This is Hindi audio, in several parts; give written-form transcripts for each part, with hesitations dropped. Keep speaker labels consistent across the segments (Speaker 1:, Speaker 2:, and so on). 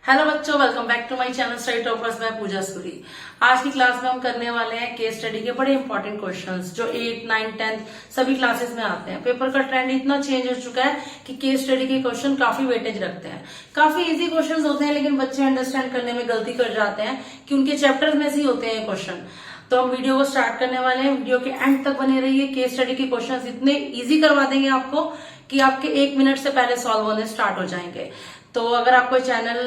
Speaker 1: हेलो बच्चों, welcome back to my channel study toppers. मैं पूजा सूरी। आज की क्लास में हम करने वाले हैं केस स्टडी के बड़े इंपॉर्टेंट क्वेश्चंस जो 8, 9, 10 सभी क्लासेस में आते हैं। पेपर का ट्रेंड इतना चेंज हो चुका है कि केस स्टडी के क्वेश्चन काफी वेटेज रखते हैं। काफी इजी क्वेश्चन होते हैं, लेकिन बच्चे अंडरस्टैंड करने में गलती कर जाते हैं कि उनके चैप्टर्स में से ही होते हैं क्वेश्चन। तो हम वीडियो को स्टार्ट करने वाले हैं। वीडियो के एंड तक बने रहिए। केस स्टडी के क्वेश्चन इतने इजी करवा देंगे आपको कि आपके 1 मिनट से पहले सॉल्व होने स्टार्ट हो जाएंगे। तो अगर आपको चैनल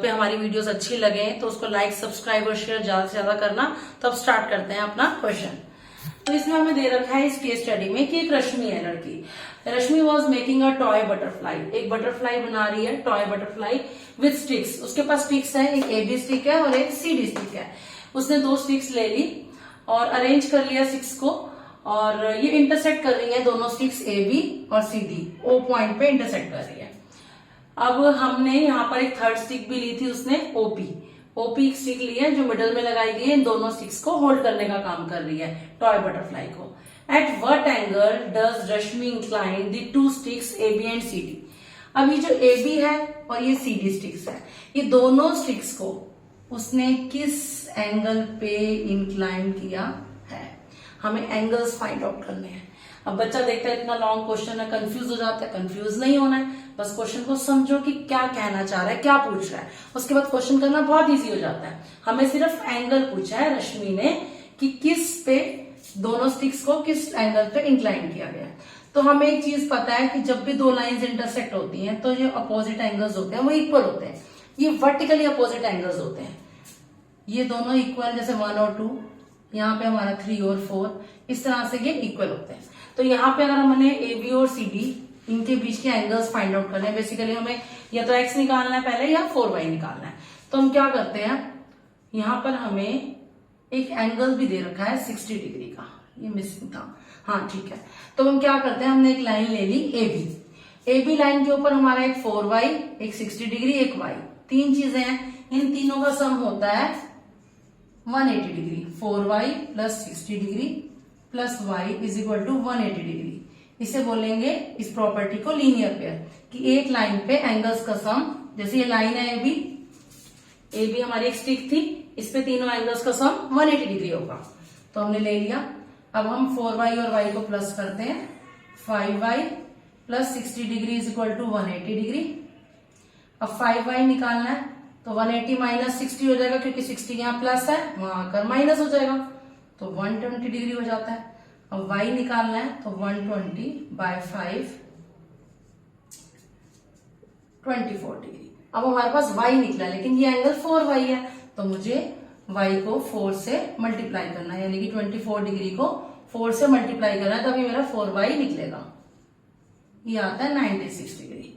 Speaker 1: पे हमारी वीडियोस अच्छी लगे तो उसको लाइक, सब्सक्राइब और शेयर ज्यादा से ज्यादा करना। तो अब स्टार्ट करते हैं अपना क्वेश्चन। तो इसमें हमें दे रखा है इस केस स्टडी में कि एक रश्मि है, लड़की। Rashmi was making a toy butterfly. एक बटरफ्लाई बना रही है, टॉय बटरफ्लाई विथ स्टिक्स। उसके पास स्टिक्स है, एक AB स्टिक है और एक CD स्टिक है। उसने 2 स्टिक्स ले ली और अरेंज कर लिया स्टिक्स को, और ये इंटरसेक्ट कर रही है दोनों स्टिक्स AB और CD O पॉइंट पे इंटरसेक्ट कर रही है। अब हमने यहाँ पर एक थर्ड स्टिक भी ली थी, उसने OP एक स्टिक ली है जो मिडल में लगाई गई है। इन दोनों स्टिक्स को होल्ड करने का काम कर रही है टॉय बटरफ्लाई को। At what angle does Rashmi incline the 2 sticks AB and CD। अब ये जो AB है और ये CD स्टिक्स है, ये दोनों स्टिक्स को उसने किस एंगल पे इंक्लाइन किया है। हमें एंगल्स फाइंड आउट करने हैं। अब बच्चा देखता है इतना लॉन्ग क्वेश्चन है, कंफ्यूज हो जाता है। कंफ्यूज नहीं होना है, बस क्वेश्चन को समझो कि क्या कहना चाह रहा है, क्या पूछ रहा है। उसके बाद क्वेश्चन करना बहुत इजी हो जाता है। हमें सिर्फ एंगल पूछा है रश्मि ने कि किस पे दोनों स्टिक्स को किस एंगल पे इंक्लाइन किया गया। तो हमें एक चीज पता है कि जब भी 2 लाइंस इंटरसेक्ट होती हैं तो जो अपोजिट एंगल्स होते हैं वो इक्वल होते हैं। ये वर्टिकली अपोजिट एंगल्स होते हैं। ये दोनों इक्वल, जैसे 1 और 2, यहाँ पे हमारा 3 और 4, इस तरह से ये इक्वल होते हैं। तो यहाँ पे अगर हमने AB और CD इनके बीच के एंगल्स फाइंड आउट करने हैं, बेसिकली हमें या तो X निकालना है पहले या 4Y निकालना है। तो हम क्या करते हैं, यहाँ पर हमें एक एंगल भी दे रखा है 60 डिग्री का, ये मिसिंग था। हाँ ठीक है। तो हम क्या करते हैं, हमने एक लाइन ले ली AB लाइन के ऊपर हमारा एक 4Y, एक 60 डिग्री, एक Y, 3 चीजें हैं। इन तीनों का सम होता है 180 degree. 4Y plus 60 degree plus Y is equal to 180 degree. इसे बोलेंगे इस प्रॉपर्टी को लीनियर पेयर, कि एक लाइन पे एंगल्स का सम, जैसे ये लाइन है AB हमारी एक स्टिक थी, इस पे तीनों एंगल्स का सम 180 डिग्री होगा। तो हमने ले लिया। अब हम 4Y और Y को प्लस करते हैं। 5Y plus 60 degree is equal to 180 degree. अब 5Y निकालना है तो 180 माइनस 60 हो जाएगा, क्योंकि 60 यहाँ प्लस है, वहां आकर माइनस हो जाएगा, तो 120 डिग्री हो जाता है। अब Y निकालना है तो 120 बाय 5 24 डिग्री। अब हमारे पास Y निकला, लेकिन ये एंगल 4Y है, तो मुझे Y को 4 से मल्टीप्लाई करना है, यानी कि 24 डिग्री को 4 से मल्टीप्लाई करना है, तभी मेरा 4Y निकलेगा। ये आता है 96 डिग्री।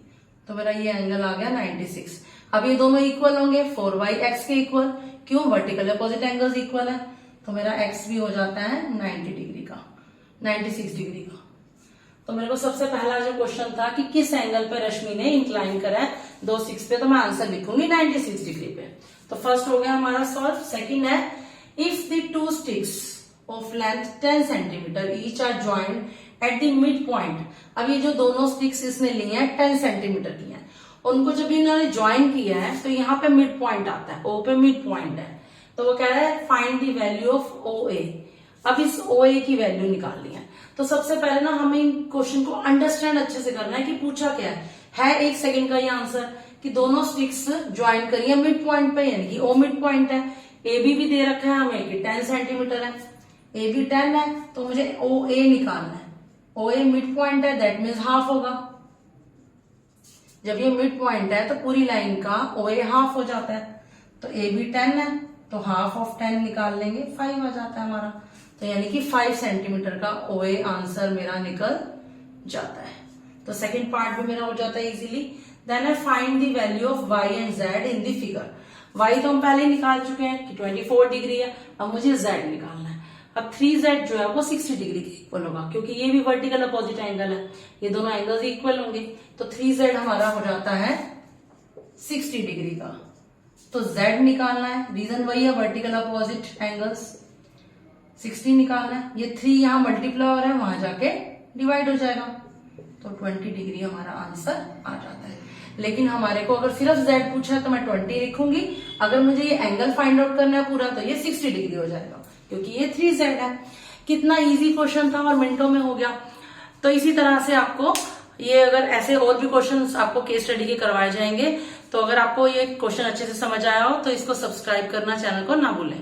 Speaker 1: तो मेरा ये एंगल आ गया 96। अब ये दोनों इक्वल होंगे, 4Y X के इक्वल। क्यों? वर्टिकल अपोजिट एंगल्स इक्वल है, तो मेरा X भी हो जाता है 90 डिग्री का, 96 डिग्री का। तो मेरे को सबसे पहला जो क्वेश्चन था कि किस एंगल पे रश्मि ने इंक्लाइन करा है 2 स्टिक्स पे, तो मैं आंसर लिखूंगी 96 डिग्री पे। तो फर्स्ट हो गया हमारा सॉल्व। सेकंड है, if the 2 sticks of length 10 centimetre each are joint at the mid point. अब ये जो दोनों स्टिक्स इसने ली हैं 10 सेंटीमीटर की हैं, उनको जब इन्होंने ज्वाइन किया है तो यहाँ पे मिड पॉइंट आता है, O पे मिड पॉइंट है। तो वो कह रहा है find the value of OA। अब इस OA की वैल्यू निकालनी है। तो सबसे पहले ना हमें क्वेश्चन को अंडरस्टैंड अच्छे से करना है कि पूछा क्या है 1 सेकंड का ये आंसर, कि दोनों स्टिक्स ज्वाइन करिए मिड पॉइंट पे, यानी कि O मिड पॉइंट है। AB भी दे रखा है हमें कि 10 सेंटीमीटर है, AB 10 है, तो मुझे OA निकालना है। OA मिड पॉइंट है, दैट मीन्स हाफ होगा। जब ये मिड पॉइंट है तो पूरी लाइन का OA हाफ हो जाता है। तो AB 10 है, तो हाफ ऑफ 10 निकाल लेंगे, 5 आ जाता है हमारा। तो यानी कि 5 सेंटीमीटर का OA आंसर मेरा निकल जाता है। तो सेकंड पार्ट भी मेरा हो जाता है easily. Then I find the value of Y and Z in the figure. Y तो हम पहले ही निकाल चुके हैं कि 24 डिग्री है। अब मुझे Z निकालना है। अब 3Z जो है वो 60 डिग्री के इक्वल होगा, क्योंकि ये भी वर्टिकल अपोजिट एंगल है, ये दोनों एंगल्स इक्वल होंगे। तो 3Z हमारा हो जाता है 60 डिग्री का। तो Z निकालना है, रीजन वही है, वर्टिकल अपोजिट एंगल्स। 60 निकालना है, ये 3 यहाँ मल्टीप्लाई हो रहा है, वहां जाके डिवाइड हो जाएगा, तो 20 डिग्री हमारा आंसर आ जाता है। लेकिन हमारे को अगर सिर्फ z पूछा है तो मैं 20 लिखूंगी। अगर मुझे ये एंगल फाइंड आउट करना है पूरा तो ये 60 डिग्री हो जाएगा, क्योंकि ये 3z है। कितना इजी क्वेश्चन था और मिनटों में हो गया। तो इसी तरह से आपको ये अगर ऐसे और भी क्वेश्चंस आपको केस स्टडी के करवाए जाएंगे। तो अगर आपको ये क्वेश्चन अच्छे से समझ आया हो तो इसको सब्सक्राइब करना, चैनल को ना भूलें।